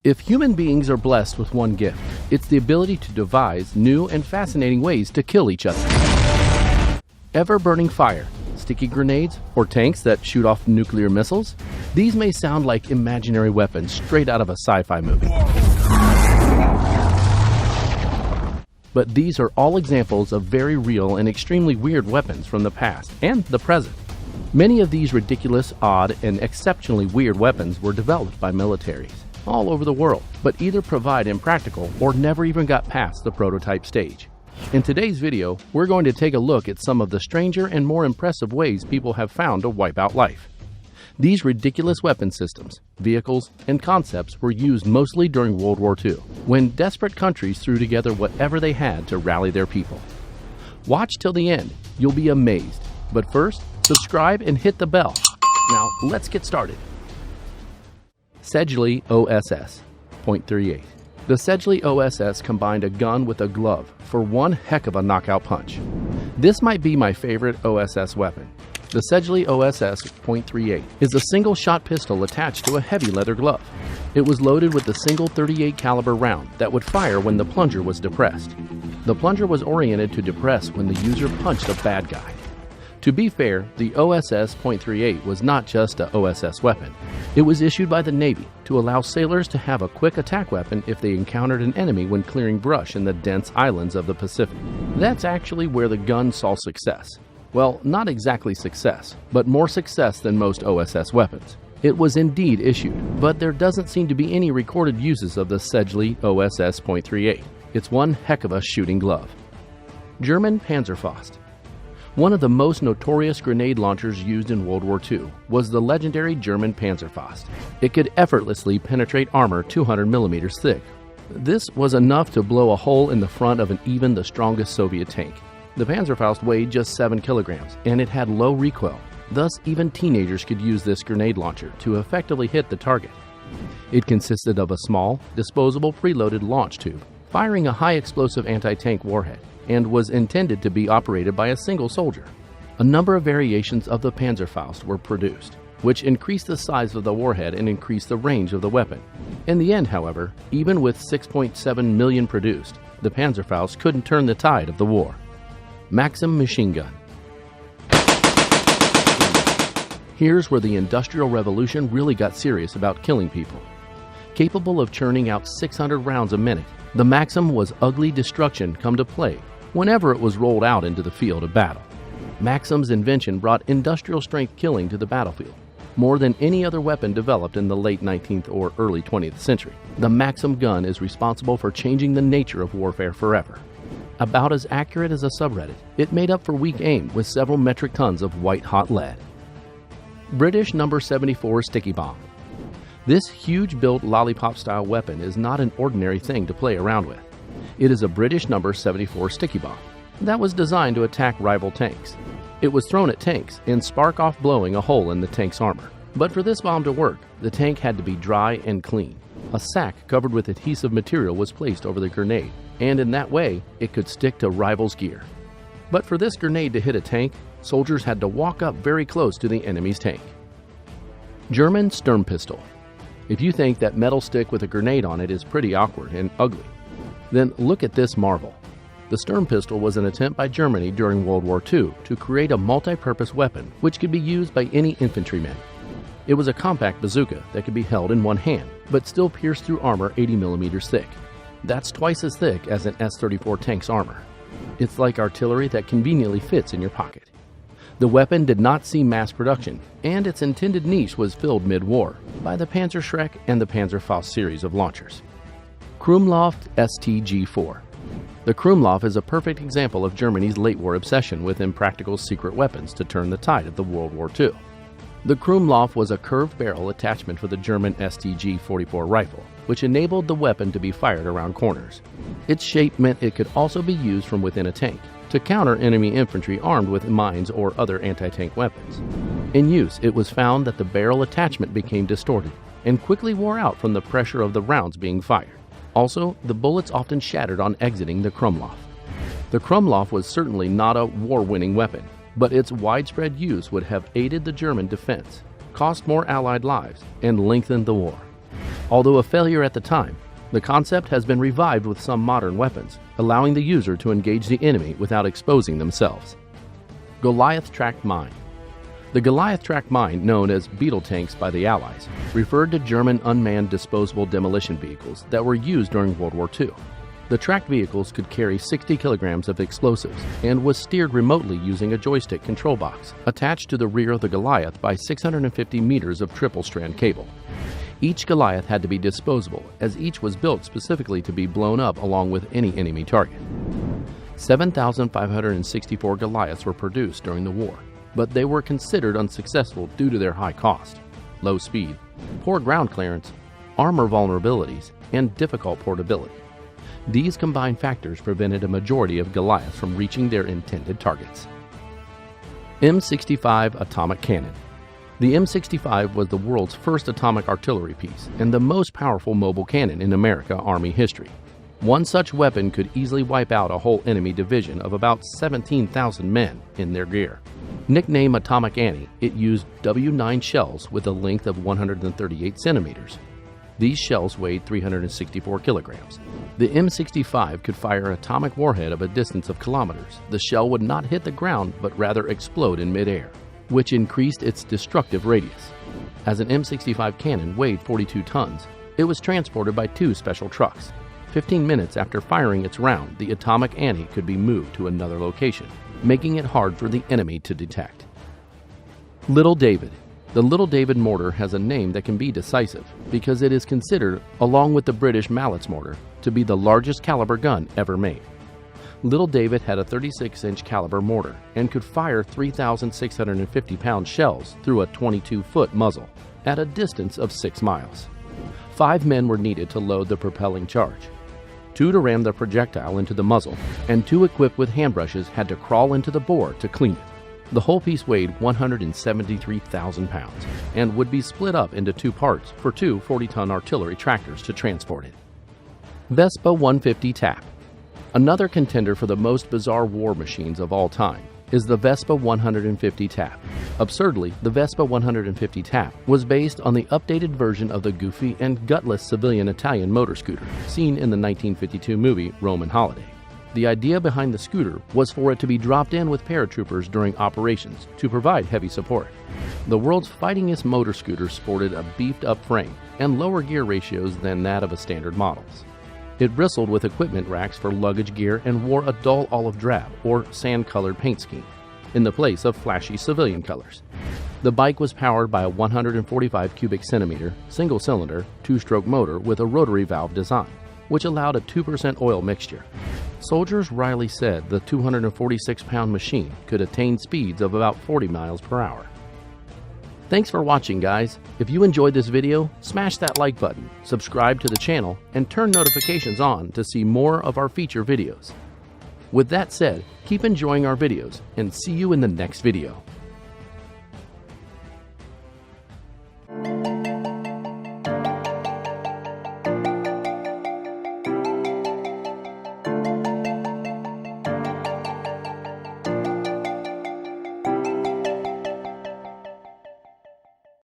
If human beings are blessed with one gift, it's the ability to devise new and fascinating ways to kill each other. Ever-burning fire, sticky grenades, or tanks that shoot off nuclear missiles? These may sound like imaginary weapons straight out of a sci-fi movie. But these are all examples of very real and extremely weird weapons from the past and the present. Many of these ridiculous, odd, and exceptionally weird weapons were developed by militaries all over the world, but either provide impractical or never even got past the prototype stage. In today's video, we're going to take a look at some of the stranger and more impressive ways people have found to wipe out life. These ridiculous weapon systems, vehicles, and concepts were used mostly during World War II, when desperate countries threw together whatever they had to rally their people. Watch till the end, you'll be amazed. But first, subscribe and hit the bell. Now, let's get started. SEDGLEY OSS .38. The SEDGLEY OSS combined a gun with a glove for one heck of a knockout punch. This might be my favorite OSS weapon. The SEDGLEY OSS .38 is a single-shot pistol attached to a heavy leather glove. It was loaded with a single .38 caliber round that would fire when the plunger was depressed. The plunger was oriented to depress when the user punched a bad guy. To be fair, the OSS .38 was not just a OSS weapon. It was issued by the Navy to allow sailors to have a quick attack weapon if they encountered an enemy when clearing brush in the dense islands of the Pacific. That's actually where the gun saw success. Well, not exactly success, but more success than most OSS weapons. It was indeed issued, but there doesn't seem to be any recorded uses of the SEDGLEY OSS .38. It's one heck of a shooting glove. German PANZERFAUST. One of the most notorious grenade launchers used in World War II was the legendary German PANZERFAUST. It could effortlessly penetrate armor 200 millimeters thick. This was enough to blow a hole in the front of even the strongest Soviet tank. The PANZERFAUST weighed just 7 kilograms, and it had low recoil. Thus, even teenagers could use this grenade launcher to effectively hit the target. It consisted of a small, disposable preloaded launch tube, firing a high-explosive anti-tank warhead, and was intended to be operated by a single soldier. A number of variations of the PANZERFAUST were produced, which increased the size of the warhead and increased the range of the weapon. In the end, however, even with 6.7 million produced, the PANZERFAUST couldn't turn the tide of the war. MAXIM machine gun. Here's where the Industrial Revolution really got serious about killing people. Capable of churning out 600 rounds a minute, the MAXIM was ugly destruction come to play whenever it was rolled out into the field of battle. MAXIM's invention brought industrial-strength killing to the battlefield. More than any other weapon developed in the late 19th or early 20th century, the MAXIM gun is responsible for changing the nature of warfare forever. About as accurate as a subreddit, it made up for weak aim with several metric tons of white-hot lead. British No. 74 sticky bomb. This huge-built lollipop-style weapon is not an ordinary thing to play around with. It is a British No. 74 sticky bomb that was designed to attack rival tanks. It was thrown at tanks and spark off blowing a hole in the tank's armor. But for this bomb to work, the tank had to be dry and clean. A sack covered with adhesive material was placed over the grenade, and in that way, it could stick to rivals' gear. But for this grenade to hit a tank, soldiers had to walk up very close to the enemy's tank. German STURMPISTOLE. If you think that metal stick with a grenade on it is pretty awkward and ugly, then look at this marvel. The STURMPISTOLE was an attempt by Germany during World War II to create a multi-purpose weapon which could be used by any infantryman. It was a compact bazooka that could be held in one hand, but still pierce through armor 80 millimeters thick. That's twice as thick as an S-34 tank's armor. It's like artillery that conveniently fits in your pocket. The weapon did not see mass production, and its intended niche was filled mid-war by the Panzerschreck and the PANZERFAUST series of launchers. KRUMMLAUF STG-4. The KRUMMLAUF is a perfect example of Germany's late-war obsession with impractical secret weapons to turn the tide of the World War II. The KRUMMLAUF was a curved barrel attachment for the German STG-44 rifle, which enabled the weapon to be fired around corners. Its shape meant it could also be used from within a tank to counter enemy infantry armed with mines or other anti-tank weapons. In use, it was found that the barrel attachment became distorted and quickly wore out from the pressure of the rounds being fired. Also, the bullets often shattered on exiting the KRUMMLAUF. The KRUMMLAUF was certainly not a war-winning weapon, but its widespread use would have aided the German defense, cost more Allied lives, and lengthened the war. Although a failure at the time, the concept has been revived with some modern weapons, allowing the user to engage the enemy without exposing themselves. Goliath tracked mine. The Goliath tracked mine, known as Beetle tanks by the Allies, referred to German unmanned disposable demolition vehicles that were used during World War II. The tracked vehicles could carry 60 kilograms of explosives and was steered remotely using a joystick control box attached to the rear of the Goliath by 650 meters of triple-strand cable. Each Goliath had to be disposable, as each was built specifically to be blown up along with any enemy target. 7,564 Goliaths were produced during the war, but they were considered unsuccessful due to their high cost, low speed, poor ground clearance, armor vulnerabilities, and difficult portability. These combined factors prevented a majority of Goliaths from reaching their intended targets. M65 Atomic Cannon. The M65 was the world's first atomic artillery piece and the most powerful mobile cannon in American Army history. One such weapon could easily wipe out a whole enemy division of about 17,000 men in their gear. Nicknamed Atomic Annie, it used W9 shells with a length of 138 centimeters. These shells weighed 364 kilograms. The M65 could fire an atomic warhead of a distance of kilometers. The shell would not hit the ground but rather explode in midair, which increased its destructive radius. As an M65 cannon weighed 42 tons, it was transported by 2 special trucks. 15 minutes after firing its round, the Atomic Annie could be moved to another location, making it hard for the enemy to detect. Little David. The Little David mortar has a name that can be decisive because it is considered, along with the British Mallet's mortar, to be the largest caliber gun ever made. Little David had a 36-inch caliber mortar and could fire 3,650-pound shells through a 22-foot muzzle at a distance of 6 miles. 5 men were needed to load the propelling charge. 2 to ram the projectile into the muzzle, and 2 equipped with hand brushes had to crawl into the bore to clean it. The whole piece weighed 173,000 pounds and would be split up into 2 parts for 2 40-ton artillery tractors to transport it. VESPA 150 TAP. Another contender for the most bizarre war machines of all time is the VESPA 150 TAP. Absurdly, the VESPA 150 TAP was based on the updated version of the goofy and gutless civilian Italian motor scooter seen in the 1952 movie Roman Holiday. The idea behind the scooter was for it to be dropped in with paratroopers during operations to provide heavy support. The world's fightingest motor scooter sported a beefed-up frame and lower gear ratios than that of a standard models. It bristled with equipment racks for luggage gear and wore a dull olive drab or sand-colored paint scheme in the place of flashy civilian colors. The bike was powered by a 145 cubic centimeter single-cylinder 2-stroke motor with a rotary valve design, which allowed a 2% oil mixture. Soldiers wryly said the 246-pound machine could attain speeds of about 40 miles per hour. Thanks for watching, guys. If you enjoyed this video, smash that like button, subscribe to the channel, and turn notifications on to see more of our feature videos. With that said, keep enjoying our videos, and see you in the next video.